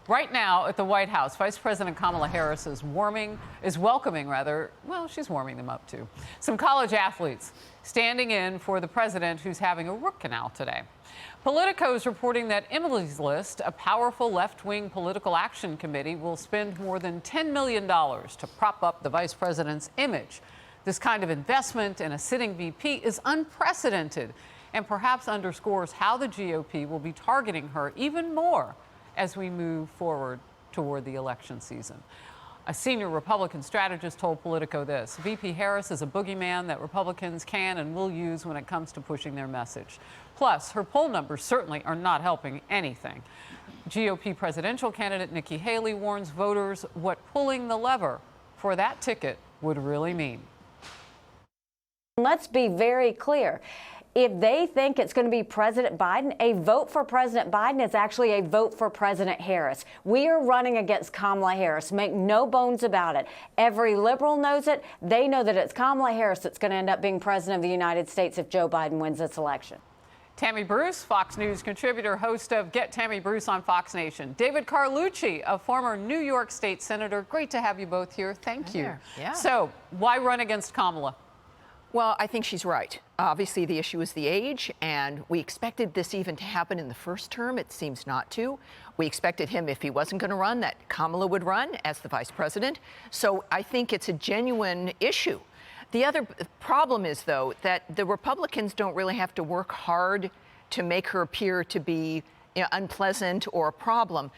Right now at the White House, Vice President Kamala Harris is welcoming, she's warming them up too, some college athletes standing in for the president who's having a root canal today. Politico is reporting that Emily's List, a powerful left-wing political action committee, will spend more than $10 million to prop up the vice president's image. This kind of investment in a sitting VP is unprecedented and perhaps underscores how the GOP will be targeting her even more as we move forward toward the election season. A senior Republican strategist told Politico this: VP Harris is a boogeyman that Republicans can and will use when it comes to pushing their message. Plus, her poll numbers certainly are not helping anything. GOP presidential candidate Nikki Haley warns voters what pulling the lever for that ticket would really mean. Let's be very clear. If they think it's going to be President Biden, a vote for President Biden is actually a vote for President Harris. We are running against Kamala Harris. Make no bones about it. Every liberal knows it. They know that it's Kamala Harris that's going to end up being president of the United States if Joe Biden wins this election. Tammy Bruce, Fox News contributor, host of Get Tammy Bruce on Fox Nation. David Carlucci, a former New York State senator. Great to have you both here. Thank you. Yeah. So, why run against Kamala? Well, I think she's right. Obviously, the issue is the age, and we expected this even to happen in the first term. It seems not to. We expected him, if he wasn't going to run, that Kamala would run as the vice president. So I think it's a genuine issue. The other problem is, though, that the Republicans don't really have to work hard to make her appear to be unpleasant or a problem.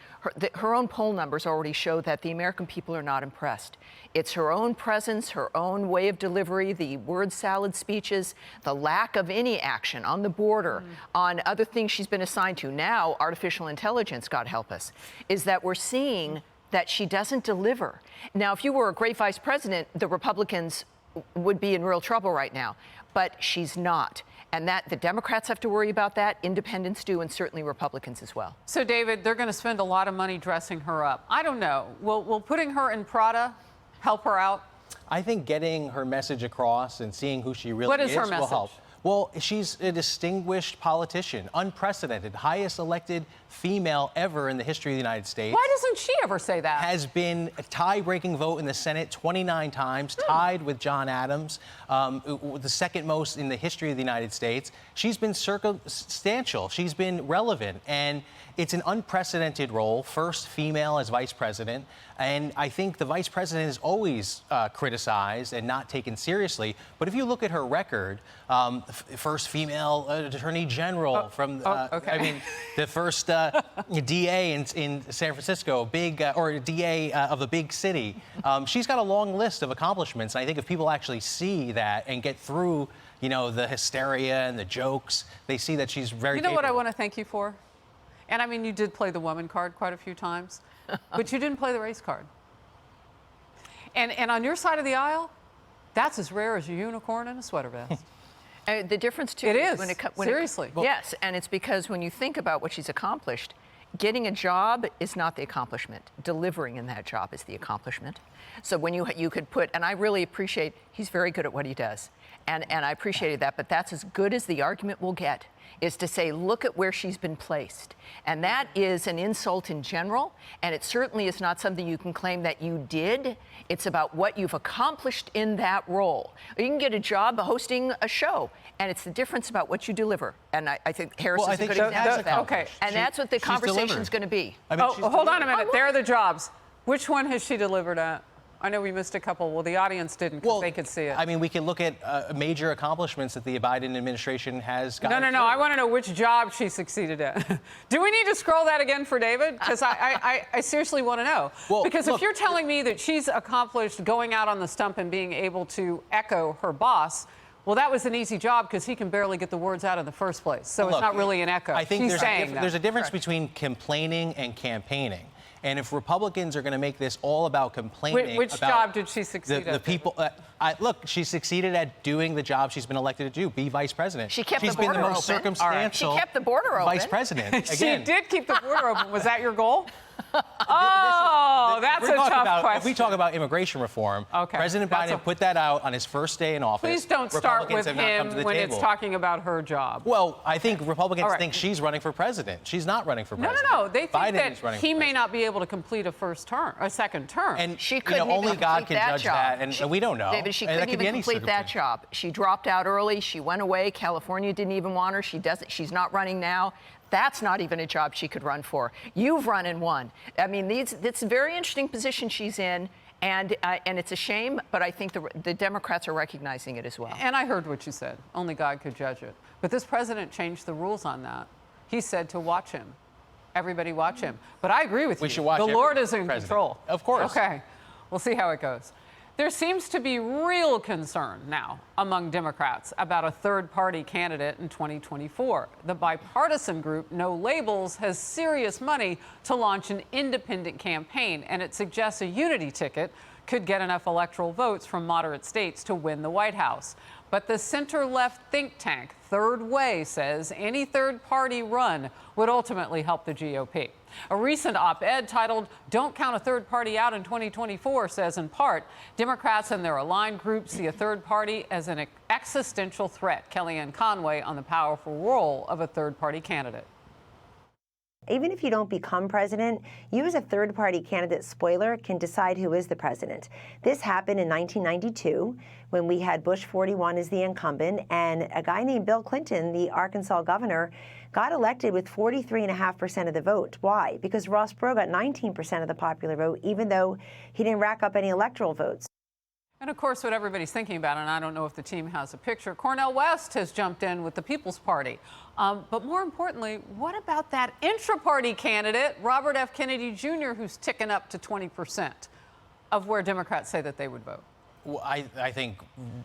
Her own poll numbers already show that the American people are not impressed. It's her own presence, her own way of delivery, the word salad speeches, the lack of any action on the border, on other things she's been assigned to. Now, artificial intelligence, God help us, is that we're seeing that she doesn't deliver. Now, if you were a great vice president, the Republicans would be in real trouble right now, but she's not. And that the Democrats have to worry about that, independents do, and certainly Republicans as well. So, David, they're going to spend a lot of money dressing her up. I don't know. Will putting her in Prada help her out? I think getting her message across and seeing who she really is her message? will help. Well, she's a distinguished politician, unprecedented, highest elected female ever in the history of the United States. Why doesn't she ever say that? Has been a tie-breaking vote in the Senate 29 times, tied with John Adams, the second most in the history of the United States. She's been circumstantial. She's been relevant. And it's an unprecedented role, first female as vice president. And I think the vice president is always criticized and not taken seriously. But if you look at her record, first female attorney general the first DA in San Francisco, or DA of a big city. She's got a long list of accomplishments. And I think if people actually see that and get through, the hysteria and the jokes, they see that she's very capable. What I want to thank you for? And I mean, you did play the woman card quite a few times, but you didn't play the race card. And on your side of the aisle, that's as rare as a unicorn in a sweater vest. The difference, too, it is. Seriously. Yes, and it's because when you think about what she's accomplished, getting a job is not the accomplishment. Delivering in that job is the accomplishment. So when you could put, and I really appreciate, he's very good at what he does, and I appreciated that, but that's as good as the argument will get, is to say, look at where she's been placed. And that is an insult in general, and it certainly is not something you can claim that you did. It's about what you've accomplished in that role. You can get a job hosting a show, and it's the difference about what you deliver. And I think Harris is a good example of that. Okay. And that's what the conversation's going to be. I mean, hold on a minute. There are the jobs. Which one has she delivered at? I know we missed a couple. Well, the audience didn't because they could see it. I mean, we can look at major accomplishments that the Biden administration has gotten. No. I want to know which job she succeeded at. Do we need to scroll that again for David? Because I seriously want to know. Well, because if you're telling me that she's accomplished going out on the stump and being able to echo her boss, well, that was an easy job because he can barely get the words out in the first place. So it's not really an echo. I think there's a difference between complaining and campaigning. And if Republicans are going to make this all about complaining, which job did she succeed at? The people. Look, she succeeded at doing the job she's been elected to do, be vice president. She kept She's the border been the most open. circumstantial. She kept the border open. Vice president. Again. She did keep the border open. Was that your goal? Oh, Oh, that's a tough question. If we talk about immigration reform, President Biden put that out on his first day in office. Please don't start with him when it's talking about her job. Well, I think Republicans think she's running for president. She's not running for president. No. They think Biden that he may not be able to complete a second term. And she couldn't only even God complete can that judge job. that, and we don't know. David, she couldn't even complete that job. She dropped out early. She went away. California didn't even want her. She's not running now. That's not even a job she could run for. You've run and won. I mean, it's a very interesting position she's in, and it's a shame, but I think the Democrats are recognizing it as well. And I heard what you said. Only God could judge it. But this president changed the rules on that. He said to watch him. Everybody watch him. But I agree with you. We should watch the Lord is in president. control. Of course. Okay. We'll see how it goes. There seems to be real concern now among Democrats about a third-party candidate in 2024. The bipartisan group No Labels has serious money to launch an independent campaign, and it suggests a unity ticket could get enough electoral votes from moderate states to win the White House. But the center-left think tank Third Way says any third-party run would ultimately help the GOP. A recent op-ed titled "Don't Count a Third Party Out in 2024" says, in part, Democrats and their aligned groups see a third party as an existential threat. Kellyanne Conway on the powerful role of a third-party candidate. Even if you don't become president, you as a third-party candidate spoiler can decide who is the president. This happened in 1992 when we had Bush 41 as the incumbent, and a guy named Bill Clinton, the Arkansas governor, got elected with 43.5% of the vote. Why? Because Ross Perot got 19% of the popular vote, even though he didn't rack up any electoral votes. And of course, what everybody's thinking about, and I don't know if the team has a picture, Cornel West has jumped in with the People's Party. But more importantly, what about that intra-party candidate, Robert F. Kennedy Jr., who's ticking up to 20% of where Democrats say that they would vote? Well, I think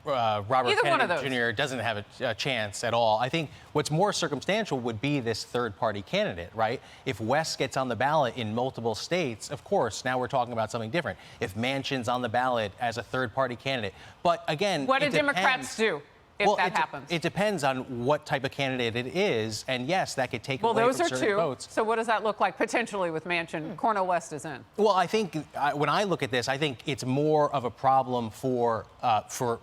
Robert Kennedy Jr. doesn't have a chance at all. I think what's more circumstantial would be this third-party candidate, right? If West gets on the ballot in multiple states, of course, now we're talking about something different. If Manchin's on the ballot as a third-party candidate. But again, what do Democrats do if that happens? It depends on what type of candidate it is. And yes, that could take away from certain votes. So what does that look like potentially with Manchin? Cornel West is in. Well, I think when I look at this, I think it's more of a problem for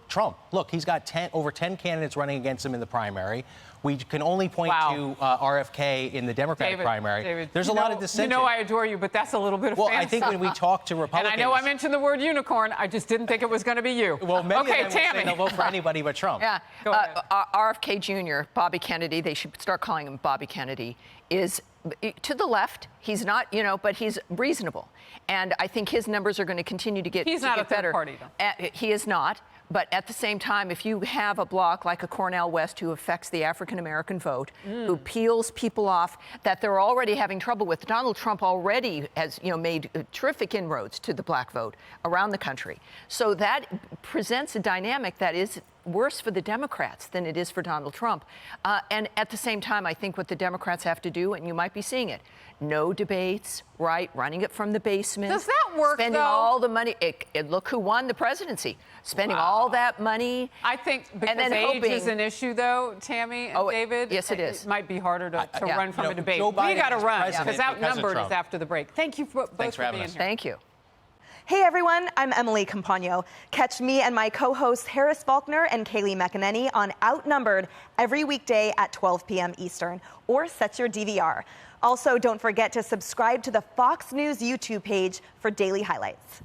Trump. Look, he's got over 10 candidates running against him in the primary. We can only point to RFK in the Democratic primary. David, there's a lot of dissension. You know I adore you, but that's a little bit of I think when we talk to Republicans... And I know I mentioned the word unicorn. I just didn't think it was going to be you. Well, many of them will Tammy. say they'll vote for anybody but Trump. Yeah. Go ahead. RFK Jr., Bobby Kennedy, they should start calling him Bobby Kennedy, is to the left. He's not, but he's reasonable. And I think his numbers are going to continue to get better. He's not a third party, though. He is not. But at the same time, if you have a bloc like a Cornel West who affects the African-American vote, who peels people off that they're already having trouble with, Donald Trump already has, made terrific inroads to the black vote around the country. So that presents a dynamic that is worse for the Democrats than it is for Donald Trump. And at the same time, I think what the Democrats have to do, and you might be seeing it, no debates, right? Running it from the basement. Does that work, spending all the money. Look who won the presidency. Spending all that money. I think because age is an issue, though, Tammy and David. Yes, it is. It might be harder to run from a debate. Joe Biden We got to run because outnumbered Trump. is after the break. Thank you both for being here. Thank you. Hey everyone, I'm Emily Campagno. Catch me and my co-hosts Harris Faulkner and Kaylee McEnany on Outnumbered every weekday at 12 p.m. Eastern, or set your DVR. Also, don't forget to subscribe to the Fox News YouTube page for daily highlights.